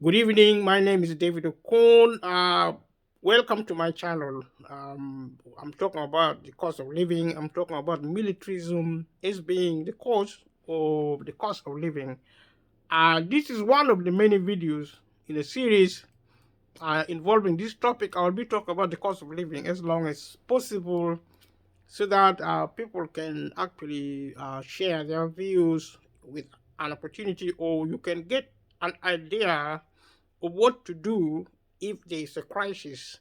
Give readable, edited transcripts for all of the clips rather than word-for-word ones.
Good evening. My name is David Okon. Welcome to my channel. I'm talking about the cost of living. I'm talking about militarism as being the cost of living. This is one of the many videos in a series involving this topic. I'll be talking about the cost of living as long as possible, so that people can actually share their views with an opportunity, or you can get an idea of what to do if there is a crisis.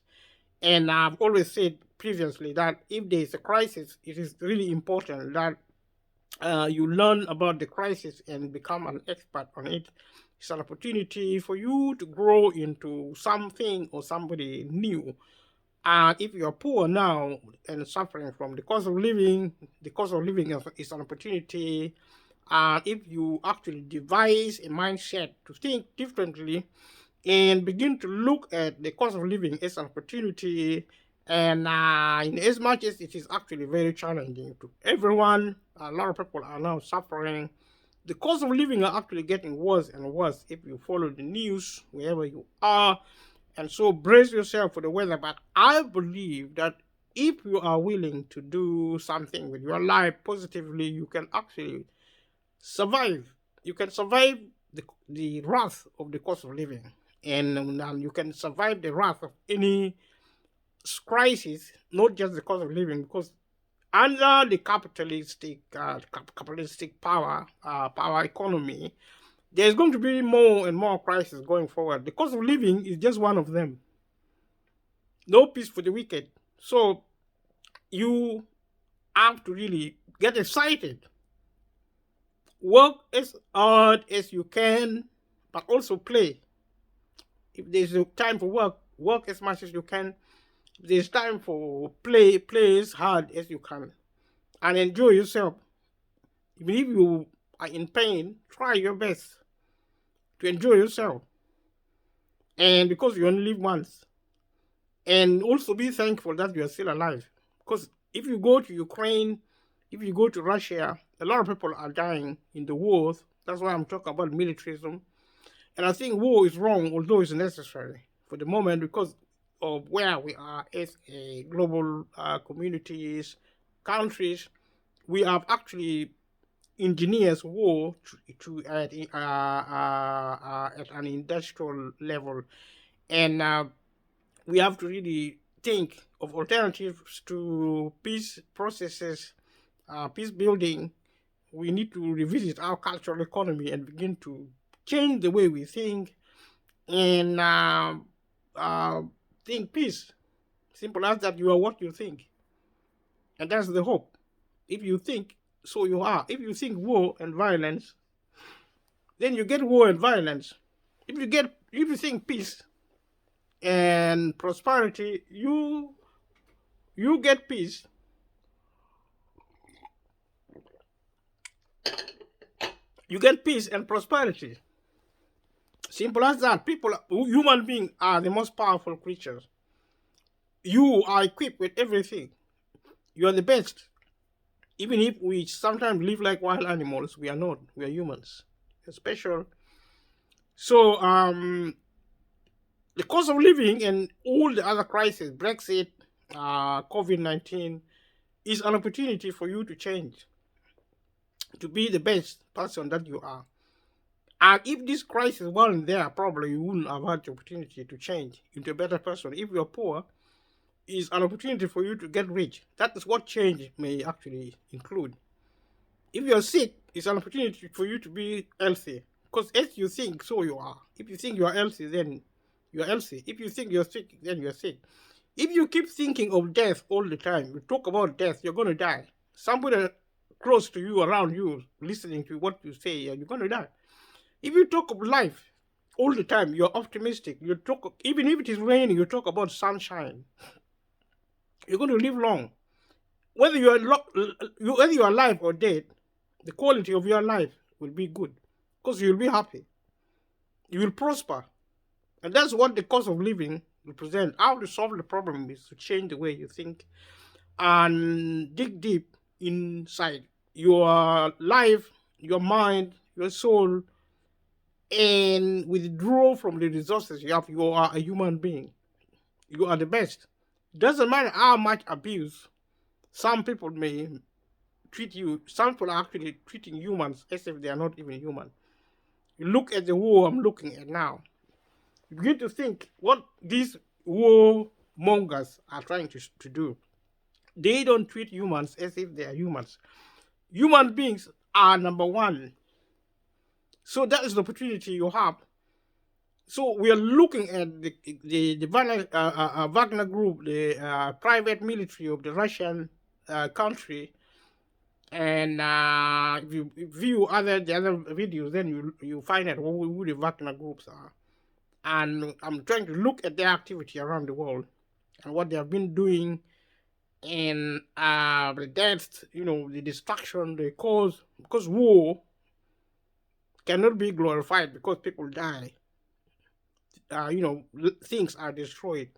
And I've always said previously that if there is a crisis, it is really important that you learn about the crisis and become an expert on it. It's an opportunity for you to grow into something or somebody new. And if you're poor now and suffering from the cost of living, the cost of living is an opportunity. And if you actually devise a mindset to think differently, and begin to look at the cost of living as an opportunity. And in as much as it is actually very challenging to everyone, a lot of people are now suffering. The cost of living are actually getting worse and worse if you follow the news wherever you are. And so brace yourself for the weather. But I believe that if you are willing to do something with your life positively, you can actually survive. You can survive the wrath of the cost of living, and you can survive the wrath of any crisis, not just the cost of living, because under the capitalistic power economy, there's going to be more and more crises going forward. The cost of living is just one of them. No peace for the wicked. So you have to really get excited. Work as hard as you can, but also play. If there's a time for work, work as much as you can. If there's time for play as hard as you can. And enjoy yourself. Even if you are in pain, try your best to enjoy yourself. And because you only live once. And also be thankful that you are still alive. Because if you go to Ukraine, if you go to Russia, a lot of people are dying in the wars. That's why I'm talking about militarism. And I think war is wrong, although it's necessary for the moment because of where we are as a global communities, countries. We have actually engineers war at an industrial level, and we have to really think of alternatives to peace processes, peace building. We need to revisit our cultural economy and begin to change the way we think and uh, think peace. Simple as that. You are what you think, and that's the hope. If you think, so you are. If you think war and violence, then you get war and violence. If you think peace and prosperity, you get peace. You get peace and prosperity. Simple as that. Human beings are the most powerful creatures. You are equipped with everything. You are the best. Even if we sometimes live like wild animals, we are not. We are humans. We're special. So the cost of living and all the other crises, Brexit, COVID-19, is an opportunity for you to change, to be the best person that you are. And if this crisis wasn't there, probably you wouldn't have had the opportunity to change into a better person. If you're poor, it's an opportunity for you to get rich. That is what change may actually include. If you're sick, it's an opportunity for you to be healthy. Because as you think, so you are. If you think you are healthy, then you're healthy. If you think you're sick, then you're sick. If you keep thinking of death all the time, you talk about death, you're going to die. Somebody close to you, around you, listening to what you say, you're going to die. If you talk of life all the time, you're optimistic. You talk, even if it is raining, you talk about sunshine. You're going to live long. Whether whether you're alive or dead, the quality of your life will be good because you'll be happy. You will prosper. And that's what the cost of living represents. How to solve the problem is to change the way you think and dig deep inside your life, your mind, your soul, and withdraw from the resources you have. You are a human being. You are the best. Doesn't matter how much abuse some people may treat you. Some people are actually treating humans as if they are not even human. You look at the war I'm looking at now. You begin to think what these war mongers are trying to do. They don't treat humans as if they are humans. Human beings are number one. So that is the opportunity you have. So we are looking at the Wagner group, the private military of the Russian country, and if you view the other videos, then you find out who the Wagner groups are. And I'm trying to look at their activity around the world and what they have been doing, and the deaths, the destruction they cause, because war cannot be glorified because people die. Things are destroyed.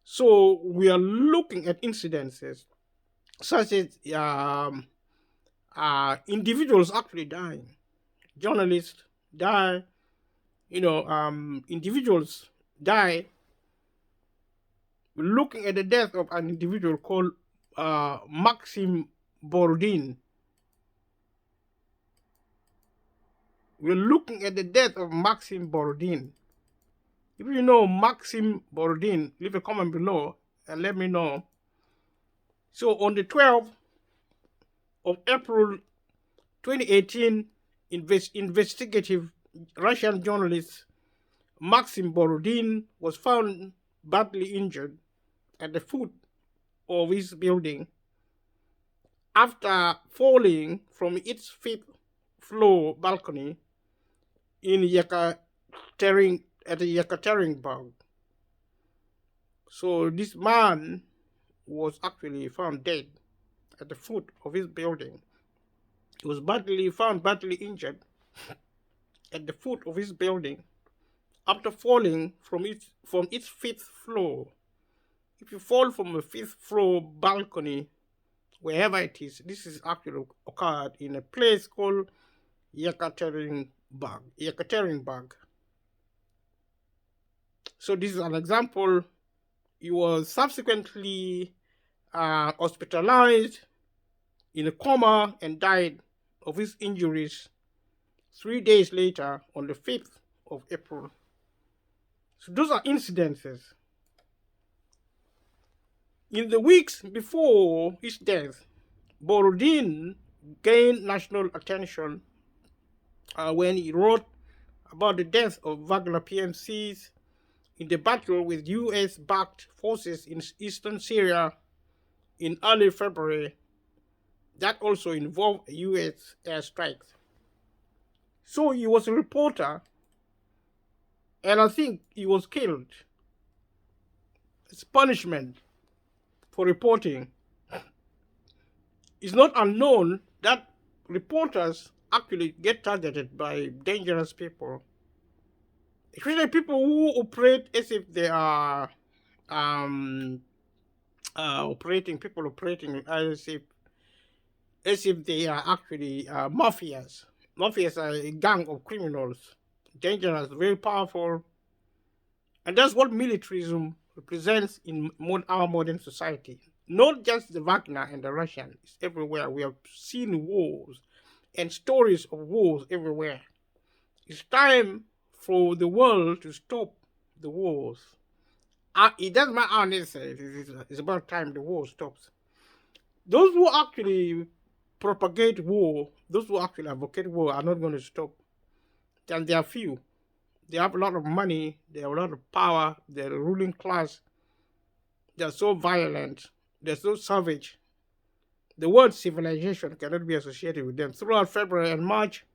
So we are looking at incidences such as individuals actually dying, journalists die, individuals die. We're looking at the death of an individual called Maxim Borodin. We're looking at the death of Maxim Borodin. If you know Maxim Borodin, leave a comment below and let me know. So on the 12th of April 2018, investigative Russian journalist Maxim Borodin was found badly injured at the foot of his building after falling from its fifth floor balcony in Yekaterinburg. So this man was actually found dead at the foot of his building. He was found badly injured at the foot of his building after falling from its fifth floor. If you fall from a fifth floor balcony, wherever it is, this is actually occurred in a place called Yekaterinburg. So this is an example. He was subsequently hospitalized in a coma and died of his injuries 3 days later on the 5th of April. So those are incidences. In the weeks before his death, Borodin gained national attention when he wrote about the death of Wagner PMCs in the battle with US-backed forces in eastern Syria in early February. That also involved US airstrikes. So he was a reporter, and I think he was killed. It's punishment for reporting. It's not unknown that reporters actually get targeted by dangerous people, especially people who operate as if they are operating as if they are actually mafias. Mafias are a gang of criminals, dangerous, very powerful, and that's what militarism represents in our modern society. Not just the Wagner and the Russian, it's everywhere. We have seen wars and stories of wars everywhere. It's time for the world to stop the wars. It doesn't matter how necessary it's about time the war stops. Those who actually propagate war, those who actually advocate war are not going to stop. And they are few. They have a lot of money, they have a lot of power, they're the ruling class. They're so violent, they're so savage. The word civilization cannot be associated with them. Throughout February and March,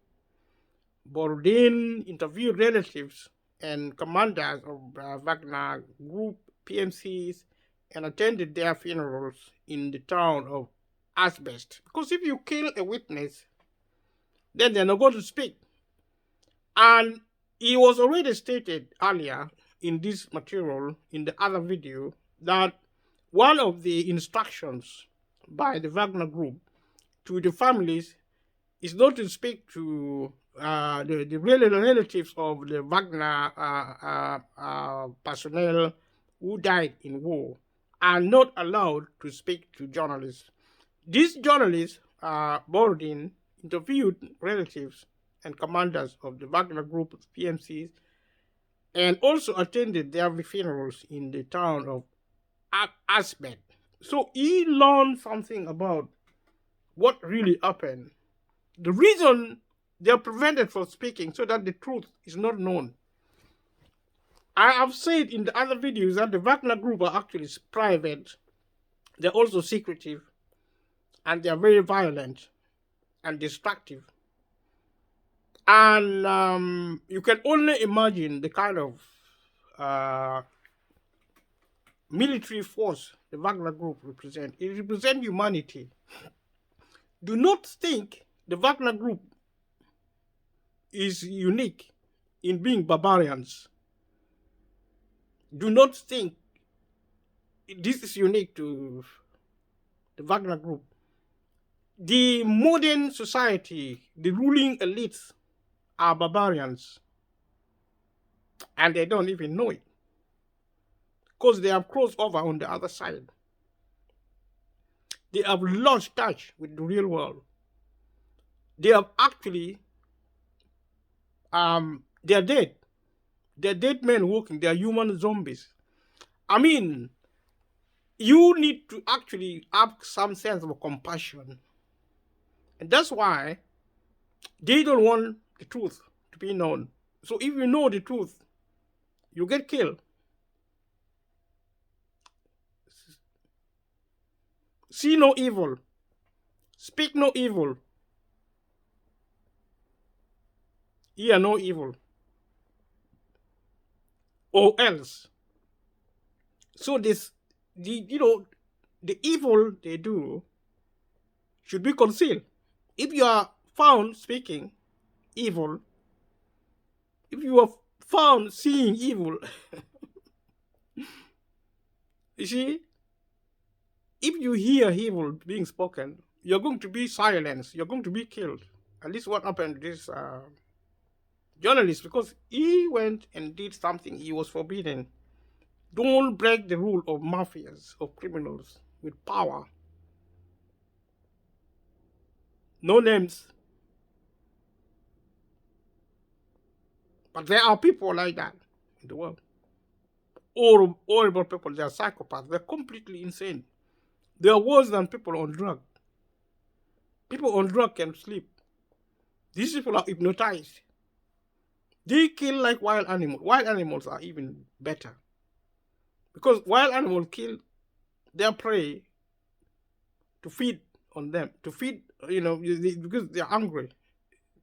Borodin interviewed relatives and commanders of Wagner Group PMCs and attended their funerals in the town of Asbest. Because if you kill a witness, then they're not going to speak. And it was already stated earlier in this material, in the other video, that one of the instructions by the Wagner Group to the families is not to speak to the relatives of the Wagner personnel who died in war are not allowed to speak to journalists. These journalists, Borodin, interviewed relatives and commanders of the Wagner Group PMCs and also attended their funerals in the town of Asbet. So he learned something about what really happened. The reason they are prevented from speaking so that the truth is not known. I have said in the other videos that the Wagner Group are actually private, they're also secretive, and they're very violent and destructive. And you can only imagine the kind of military force the Wagner Group represent. It represents humanity. Do not think the Wagner Group is unique in being barbarians. Do not think this is unique to the Wagner Group. The modern society, the ruling elites are barbarians, and they don't even know it because they have crossed over on the other side. They have lost touch with the real world. They have actually, they are dead. They're dead men walking. They are human zombies. I mean, you need to actually have some sense of compassion. And that's why they don't want the truth to be known. So if you know the truth, you get killed. See no evil. Speak no evil. Hear no evil. Or else. So the evil they do should be concealed. If you are found speaking evil, if you are found seeing evil, you see, if you hear evil being spoken, you're going to be silenced. You're going to be killed. At least what happened to this journalist, because he went and did something he was forbidden. Don't break the rule of mafias, of criminals with power. No names. But there are people like that in the world. Horrible people. They are psychopaths. They're completely insane. They are worse than people on drugs. People on drugs can sleep. These people are hypnotized. They kill like wild animals. Wild animals are even better. Because wild animals kill their prey to feed on them. To feed, because they're hungry.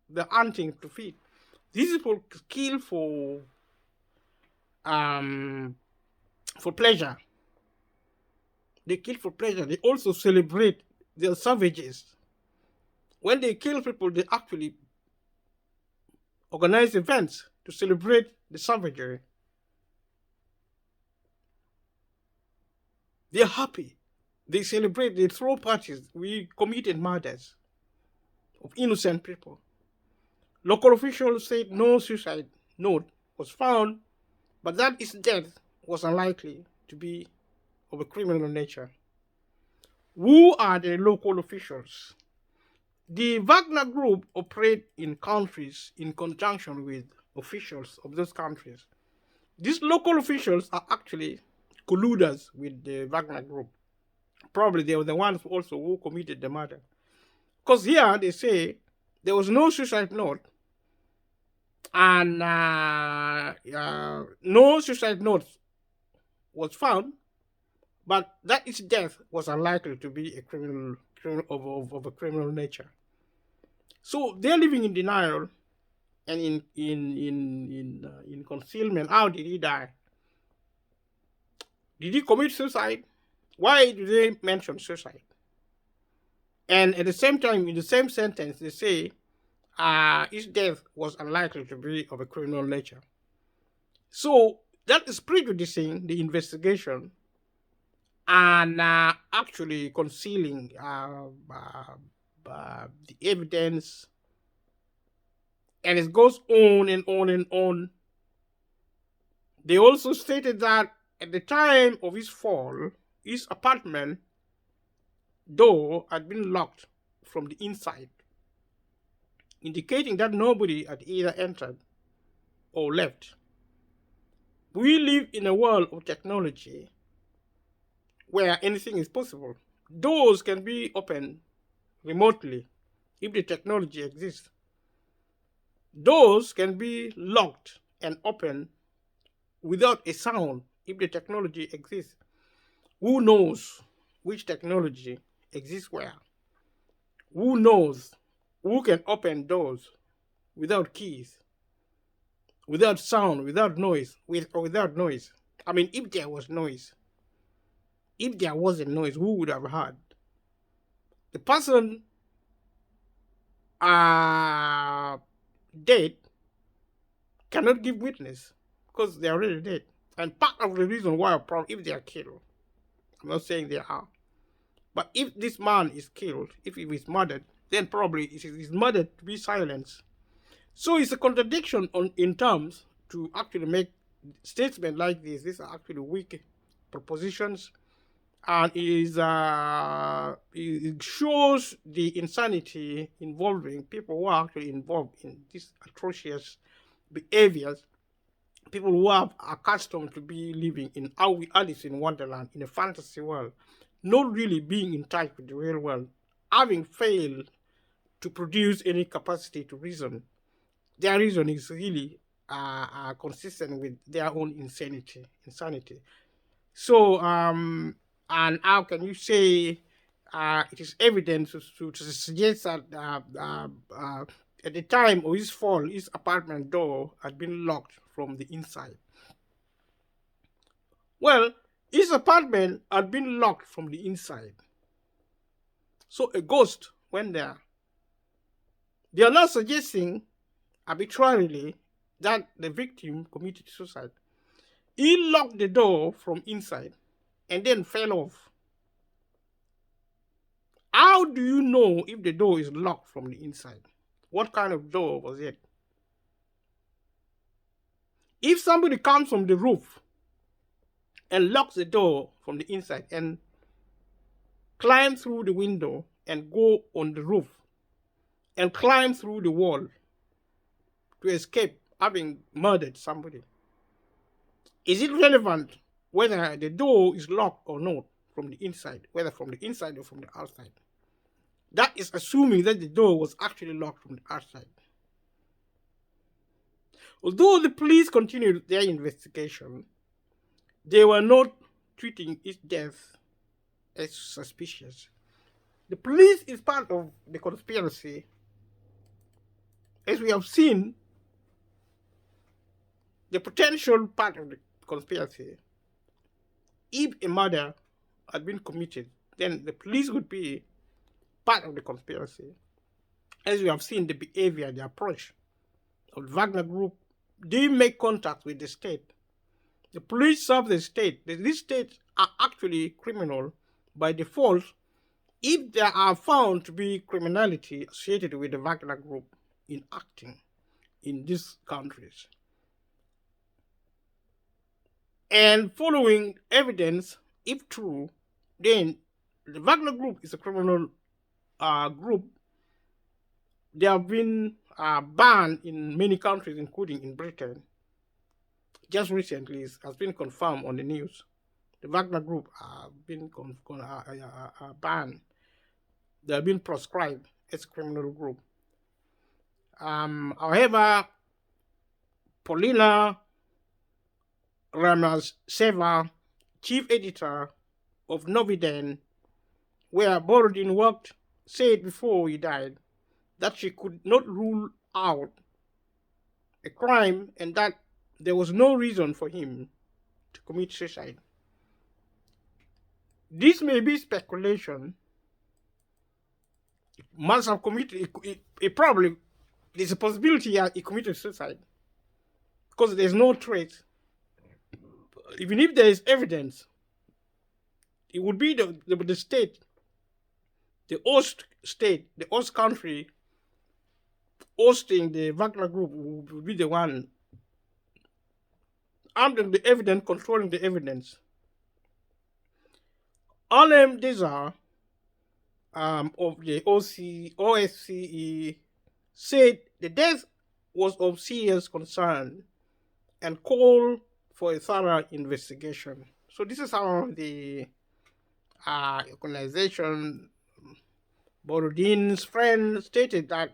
They're hunting to feed. These people kill for pleasure. They kill for pleasure. They also celebrate. They're savages. When they kill people, they actually organize events to celebrate the savagery. They're happy. They celebrate. They throw parties. We committed murders of innocent people. Local officials said no suicide note was found, but that his death was unlikely to be of a criminal nature. Who are the local officials? The Wagner Group operate in countries in conjunction with officials of those countries. These local officials are actually colluders with the Wagner Group. Probably they were the ones also who committed the murder. Because here they say there was no suicide note, and no suicide note was found, but that his death was unlikely to be a criminal of a criminal nature. So they're living in denial and in concealment. How did he die? Did he commit suicide? Why do they mention suicide? And at the same time, in the same sentence, they say his death was unlikely to be of a criminal nature. So that is prejudicing the investigation and actually concealing the evidence And it goes on and on and on. They also stated that at the time of his fall, his apartment door had been locked from the inside, indicating that nobody had either entered or left. We live in a world of technology where anything is possible. Doors can be opened remotely if the technology exists. Doors can be locked and opened without a sound if the technology exists. Who knows which technology exists where? Who knows who can open doors without keys, without sound, without noise, or without noise? I mean, if there was noise, if there wasn't noise, who would have heard? The person dead cannot give witness because they're already dead. And part of the reason why, if they are killed, I'm not saying they are, but if this man is killed, if he is murdered, then probably it is murdered to be silenced. So it's a contradiction in terms to actually make statements like this. These are actually weak propositions, and it shows the insanity involving people who are actually involved in these atrocious behaviors. People who are accustomed to be living in Alice in Wonderland, in a fantasy world, not really being in touch with the real world, having failed to produce any capacity to reason. Their reason is really consistent with their own insanity. So, and how can you say it is evident to suggest that at the time of his fall, his apartment door had been locked from the inside? Well, his apartment had been locked from the inside. So a ghost went there. They are not suggesting arbitrarily that the victim committed suicide. He locked the door from inside and then fell off. How do you know if the door is locked from the inside? What kind of door was it? If somebody comes from the roof and locks the door from the inside and climb through the window and go on the roof and climb through the wall to escape having murdered somebody, is it relevant whether the door is locked or not from the inside, whether from the inside or from the outside? That is assuming that the door was actually locked from the outside. Although the police continued their investigation, they were not treating his death as suspicious. The police is part of the conspiracy. As we have seen, the potential part of the conspiracy, if a murder had been committed, then the police would be part of the conspiracy. As we have seen, the behavior, the approach of the Wagner group, they make contact with the state. The police serve the state. These states are actually criminal by default if they are found to be criminality associated with the Wagner group in acting in these countries. And following evidence, if true, then the Wagner group is a criminal group. They have been banned in many countries, including in Britain. Just recently, it has been confirmed on the news. The Wagner group have been banned. They have been proscribed as a criminal group. However, Paulina Ramaseva, chief editor of Noviden, where Borodin worked, said before he died that she could not rule out a crime and that there was no reason for him to commit suicide. This may be speculation. He must have committed, probably, there's a possibility that he committed suicide because there's no trace. Even if there is evidence, it would be the state, the host state, the host country hosting the Wagner Group will be the one handling the evidence, controlling the evidence. Alem Deza of the OSCE said the death was of serious concern and called for a thorough investigation. So this is how the organization, Borodin's friend, stated that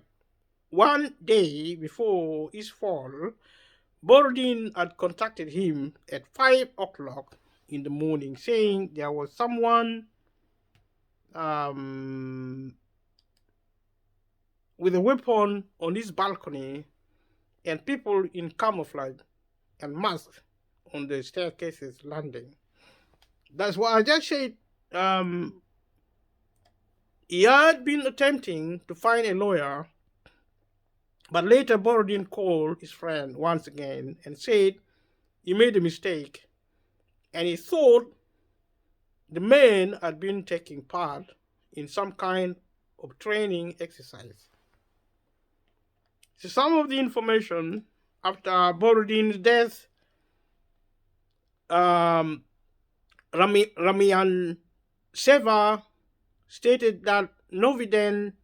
one day before his fall, Borodin had contacted him at 5 o'clock in the morning, saying there was someone with a weapon on his balcony and people in camouflage and masks on the staircases landing. That's what I just said. He had been attempting to find a lawyer, but later Borodin called his friend once again and said he made a mistake and he thought the man had been taking part in some kind of training exercise. So some of the information after Borodin's death, Ramian Seva stated that Noviden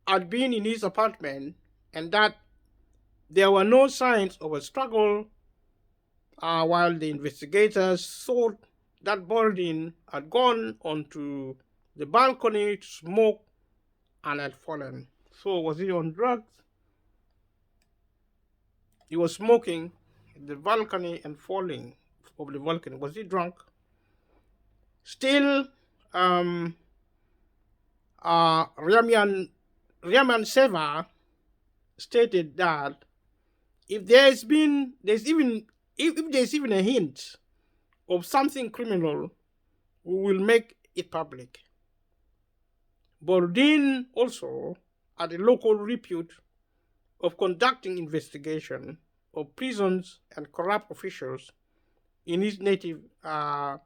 had been in his apartment and that there were no signs of a struggle, while the investigators thought that Borodin had gone onto the balcony to smoke and had fallen. So was he on drugs? He was smoking at the balcony and falling of the balcony. Was he drunk? Still, Ramian Seva stated that if there's even a hint of something criminal, we will make it public. Borodin also had a local repute of conducting investigation of prisons and corrupt officials in his native Sverdlovsk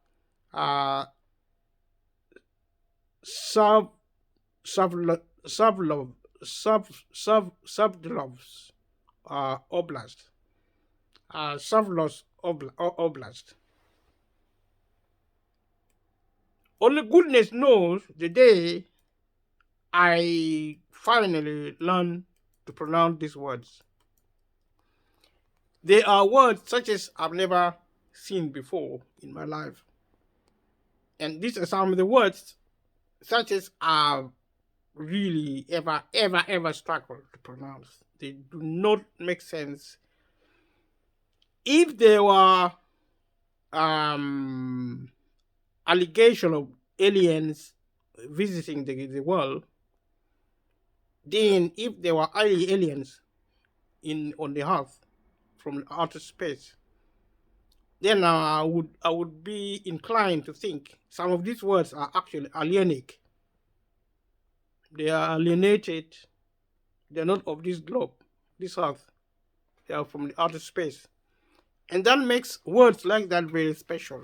Oblast. Sverdlovsk Oblast. Only goodness knows the day I finally learned to pronounce these words. They are words such as I've never seen before in my life. And these are some of the words such as I've really ever struggled to pronounce. They do not make sense. If there were allegation of aliens visiting the world, then if there were aliens on the earth from outer space, then I would be inclined to think some of these words are actually alienic. They are alienated. They are not of this globe, this earth. They are from the outer space. And that makes words like that very special.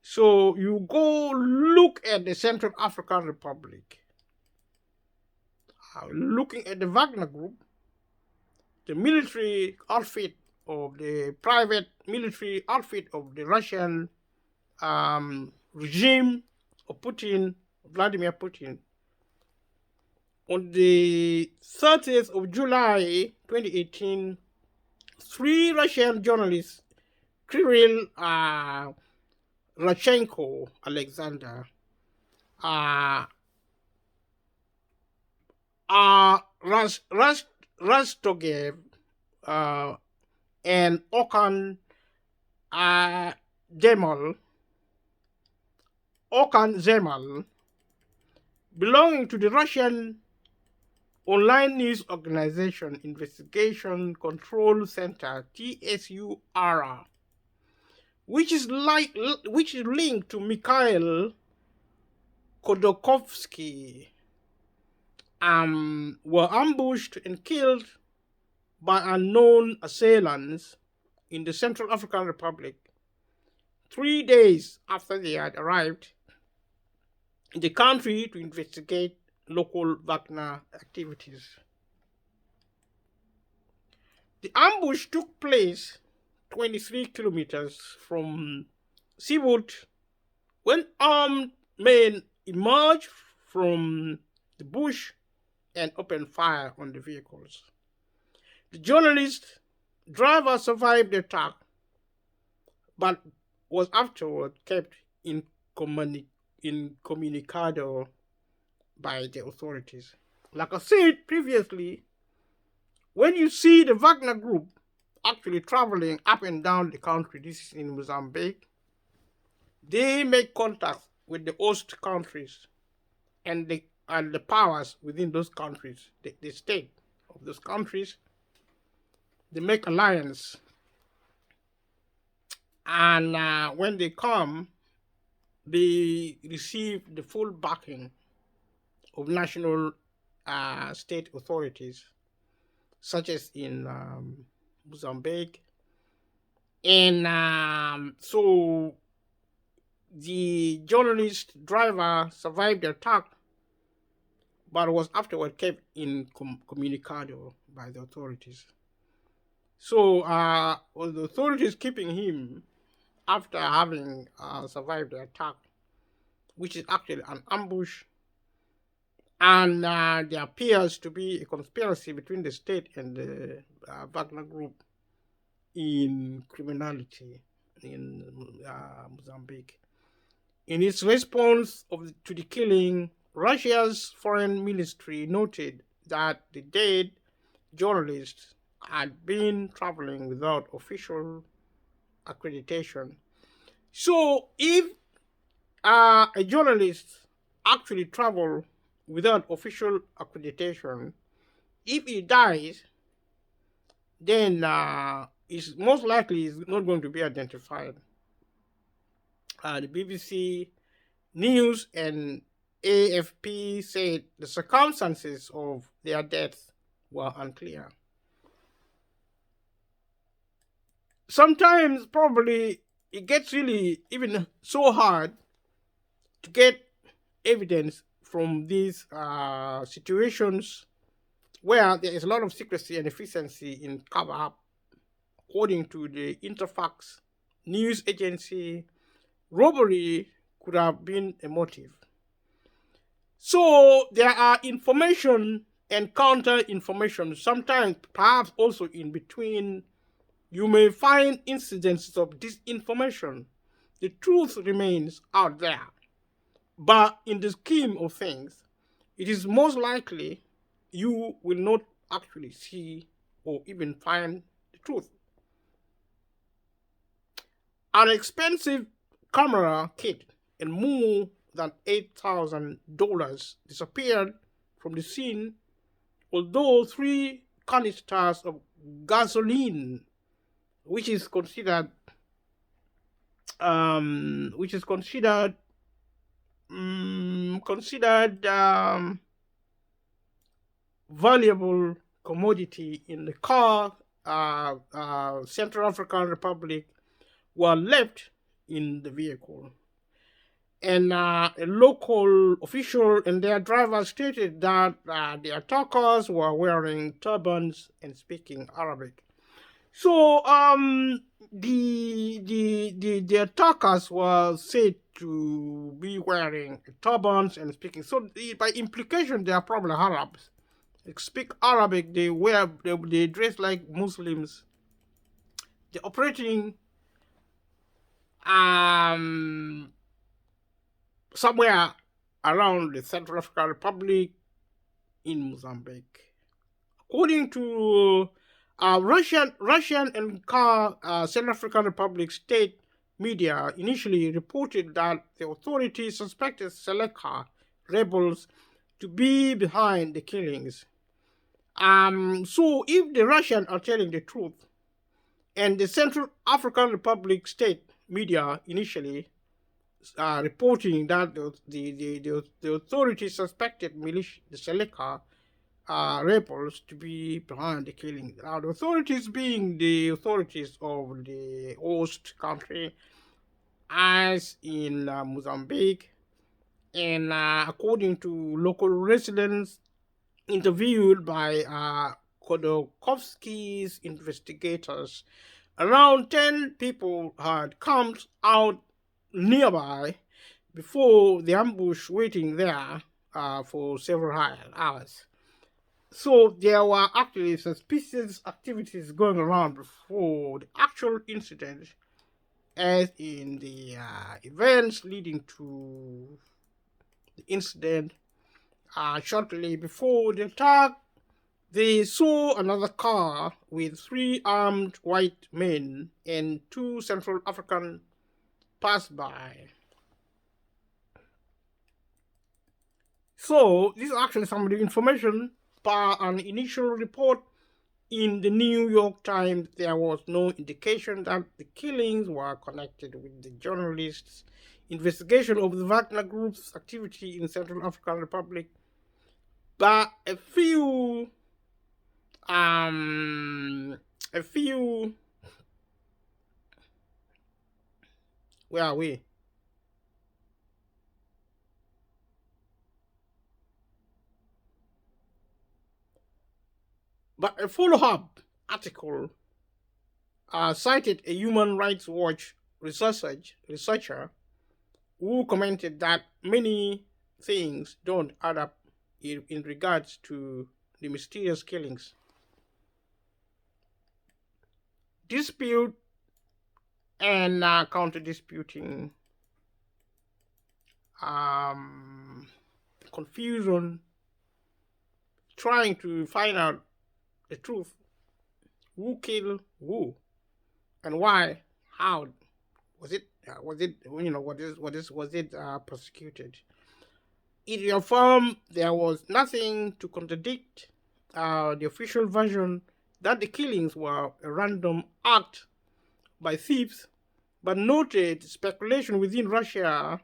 So you go look at the Central African Republic. Looking at the Wagner Group, the military outfit of the private military outfit of the Russian regime of Putin, Vladimir Putin. On the 30th of July 2018, 3 Russian journalists, Kirill Rachenko Alexander, Rastogev, and Okan Zemal, belonging to the Russian online news organization Investigation Control Center (TSUR), which is linked to Mikhail Khodorkovsky, were ambushed and killed by unknown assailants in the Central African Republic 3 days after they had arrived in the country to investigate local Wagner activities. The ambush took place 23 kilometers from Seawood when armed men emerged from the bush and opened fire on the vehicles. The journalist driver survived the attack but was afterward kept incommunicado by the authorities. Like I said previously, when you see the Wagner group actually traveling up and down the country, this is in Mozambique, they make contact with the host countries and the powers within those countries, the state of those countries. They make alliance, and when they come, they receive the full backing of national state authorities, such as in Mozambique. And so the journalist driver survived the attack, but was afterward kept incommunicado by the authorities. So was the authorities keeping him after having survived the attack, which is actually an ambush, and there appears to be a conspiracy between the state and the Wagner group in criminality in Mozambique. In its response to the killing, Russia's foreign ministry noted that the dead journalist had been traveling without official accreditation. So if a journalist actually travel without official accreditation, if he dies, then it's most likely is not going to be identified. The BBC News and AFP said the circumstances of their death were unclear. Sometimes probably it gets really even so hard to get evidence from these situations where there is a lot of secrecy and efficiency in cover up. According to the Interfax news agency, robbery could have been a motive. So there are information and counter information, sometimes perhaps also in between. You may find incidences of disinformation. The truth remains out there. But in the scheme of things, it is most likely you will not actually see or even find the truth. An expensive camera kit and more than $8,000 disappeared from the scene, although 3 canisters of gasoline, which is considered valuable commodity in the car, Central African Republic, were left in the vehicle. And a local official and their driver stated that the attackers were wearing turbans and speaking Arabic. So the attackers were said to be wearing turbans and speaking. So by implication, they are probably Arabs. They speak Arabic. They dress like Muslims. They're operating somewhere around the Central African Republic in Mozambique. According to Russian and Central African Republic state media initially reported that the authorities suspected Seleka rebels to be behind the killings. So if the Russians are telling the truth, and the Central African Republic state media initially reporting that the authorities suspected militia, the Seleka rebels, to be behind the killing. Now, the authorities being the authorities of the host country, as in Mozambique, And according to local residents interviewed by Khodorkovsky's investigators, around 10 people had camped out nearby before the ambush, waiting there for several hours. So there were actually suspicious activities going around before the actual incident, as in the events leading to the incident. Shortly before the attack, they saw another car with three armed white men and two Central African pass by. So this is actually some of the information per an initial report in the New York Times. There was no indication that the killings were connected with the journalists' investigation of the Wagner Group's activity in Central African Republic. But a few where are we? But a follow-up article cited a Human Rights Watch researcher who commented that many things don't add up in regards to the mysterious killings. Dispute and counter-disputing, confusion, trying to find out the truth. Who killed who, and why? How was it? Was it was it prosecuted? It affirmed there was nothing to contradict the official version that the killings were a random act by thieves, but noted speculation within Russia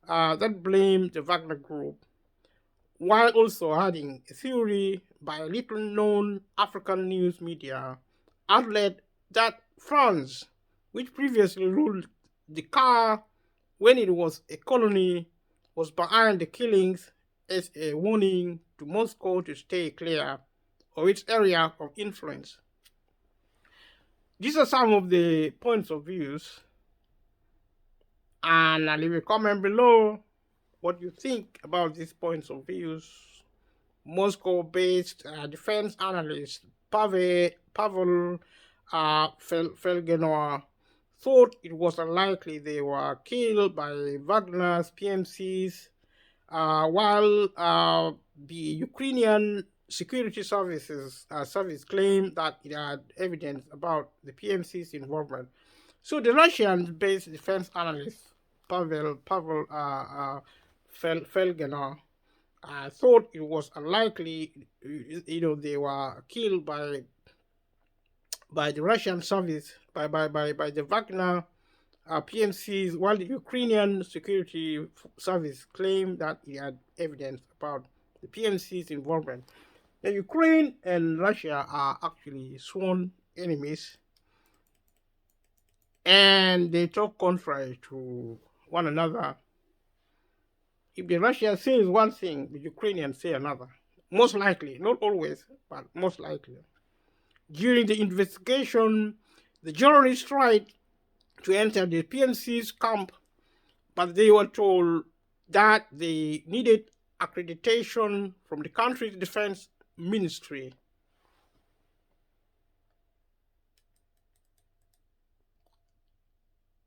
that blamed the Wagner Group, while also adding a theory by a little-known African news media outlet that France, which previously ruled the CAR when it was a colony, was behind the killings as a warning to Moscow to stay clear of its area of influence. These are some of the points of views, and I'll leave a comment below what you think about these points of views. Moscow-based defense analyst Pavel Felgenor thought it was unlikely they were killed by Wagner's PMCs, while the Ukrainian security service claimed that it had evidence about the PMC's involvement. So the Russian-based defense analyst Pavel Felgenor thought it was unlikely, they were killed by the Russian service, by the Wagner PMCs, while the Ukrainian security service claimed that it had evidence about the PMC's involvement. Now, Ukraine and Russia are actually sworn enemies, and they talk contrary to one another. If the Russians says one thing, the Ukrainians say another. Most likely, not always, but most likely. During the investigation, the journalists tried to enter the PMC's camp, but they were told that they needed accreditation from the country's defense ministry.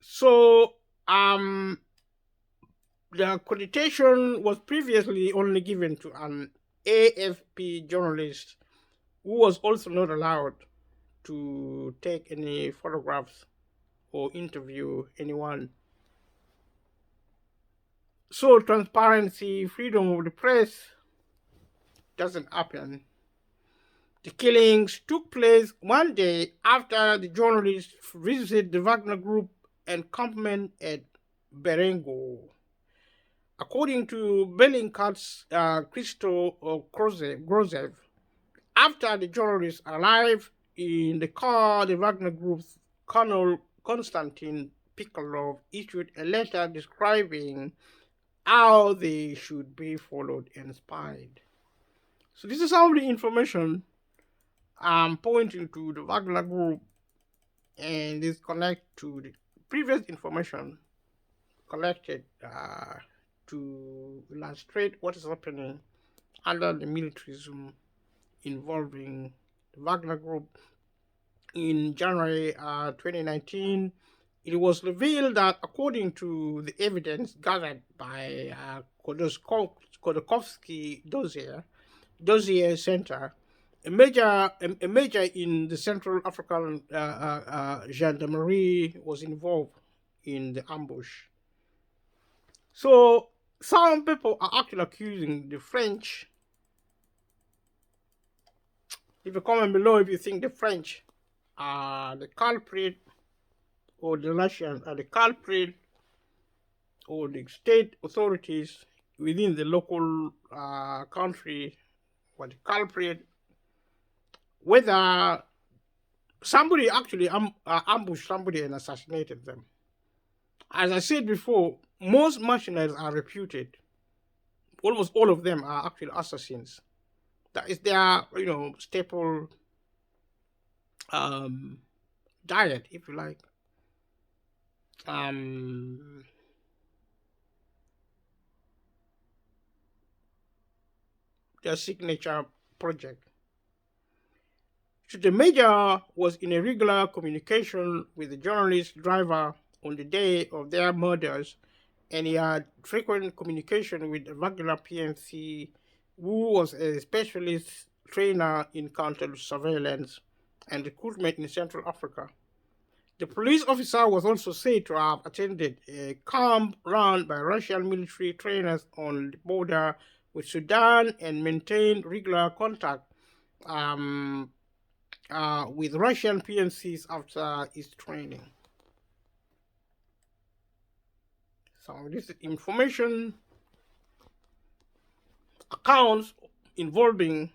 So, the accreditation was previously only given to an AFP journalist who was also not allowed to take any photographs or interview anyone. So transparency, freedom of the press doesn't happen. The killings took place one day after the journalists visited the Wagner Group encampment at Berengo. According to Bellingcat's Christo Grozev, after the journalists arrived in the car, the Wagner Group's Colonel Konstantin Pikolov issued a letter describing how they should be followed and spied. So this is some of the information I'm pointing to the Wagner group, and this connect to the previous information collected to illustrate what is happening under the militarism involving the Wagner group. In January 2019, it was revealed that according to the evidence gathered by Khodorkovsky dossier center, a major in the Central African gendarmerie was involved in the ambush. So some people are actually accusing the French. If you comment below if you think the French are the culprit, or the Russians are the culprit, or the state authorities within the local country were the culprit, whether somebody actually ambushed somebody and assassinated them. As I said before, most mercenaries are reputed. Almost all of them are actually assassins. That is their, staple diet, if you like. Their signature project. So the major was in a regular communication with the journalist driver on the day of their murders, and he had frequent communication with the Wagner PMC, who was a specialist trainer in counter surveillance and recruitment in Central Africa. The police officer was also said to have attended a camp run by Russian military trainers on the border with Sudan and maintained regular contact with Russian PMCs after his training. So this information accounts involving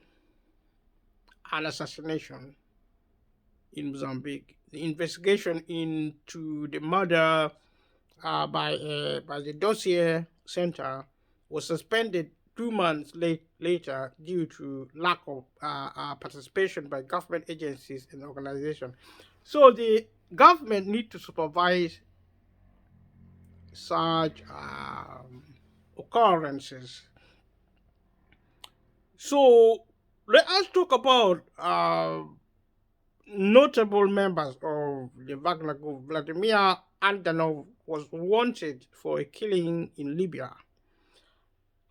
an assassination in Mozambique. The investigation into the murder by the dossier center was suspended 2 months later due to lack of participation by government agencies and organizations. So the government need to supervise such occurrences. So let us talk about notable members of the Wagner group. Vladimir Antonov was wanted for a killing in Libya.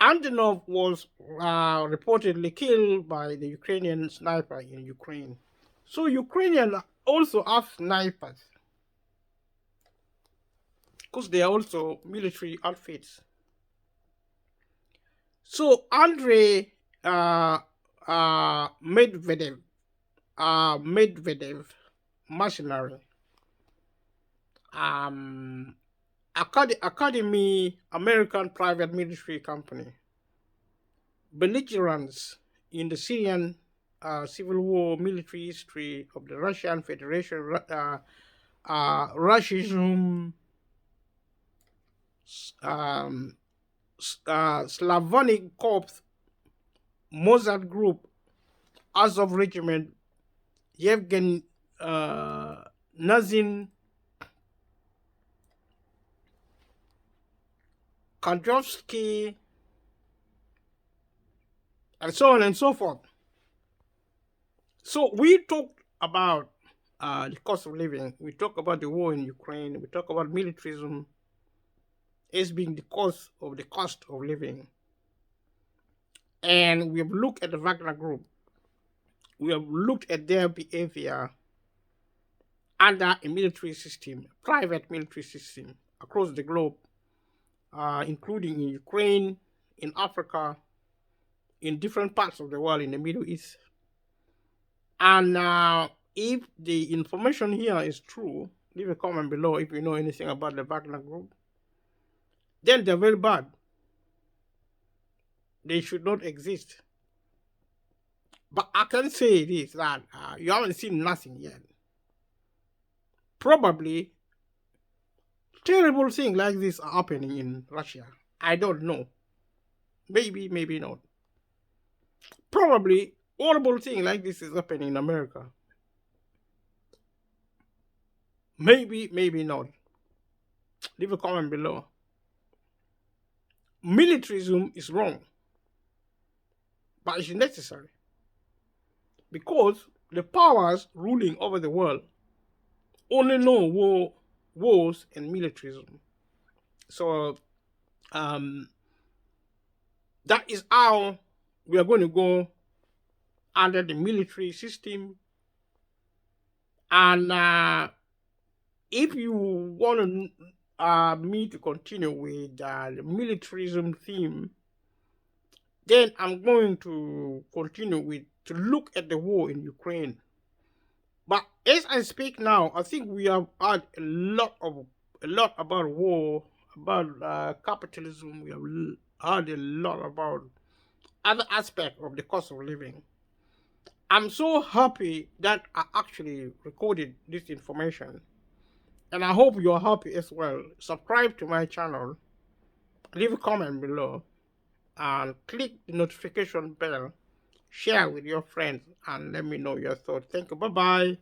Antonov was reportedly killed by the Ukrainian sniper in Ukraine. So Ukrainians also have snipers, because they are also military outfits. So Andrei Medvedev, mercenary, Academy American private military company, belligerents in the Syrian civil war, military history of the Russian Federation, Russism, Slavonic Corps, Mossad Group, Azov Regiment, Yevgeny Nazin, Kondrovsky, and so on and so forth. So we talked about the cost of living. We talk about the war in Ukraine. We talk about militarism as being the cause of the cost of living. And we have looked at the Wagner Group. We have looked at their behavior under a military system, a private military system across the globe, including in Ukraine, in Africa, in different parts of the world, in the Middle East. And if the information here is true, leave a comment below if you know anything about the Wagner Group. Then they're very bad. They should not exist. But I can say this, that you haven't seen nothing yet. Probably terrible things like this are happening in Russia. I don't know. Maybe, maybe not. Probably horrible thing like this is happening in America. Maybe, maybe not. Leave a comment below. Militarism is wrong, but it's necessary because the powers ruling over the world only know wars and militarism. So um, that is how we are going to go under the military system. And if you want me to continue with the militarism theme, then I'm going to continue with to look at the war in Ukraine. But as I speak now, I think we have had a lot about war, about capitalism. We have heard a lot about other aspects of the cost of living. I'm so happy that I actually recorded this information, and I hope you're happy as well. Subscribe to my channel, leave a comment below, and click the notification bell. Share with your friends and let me know your thoughts. Thank you. Bye bye.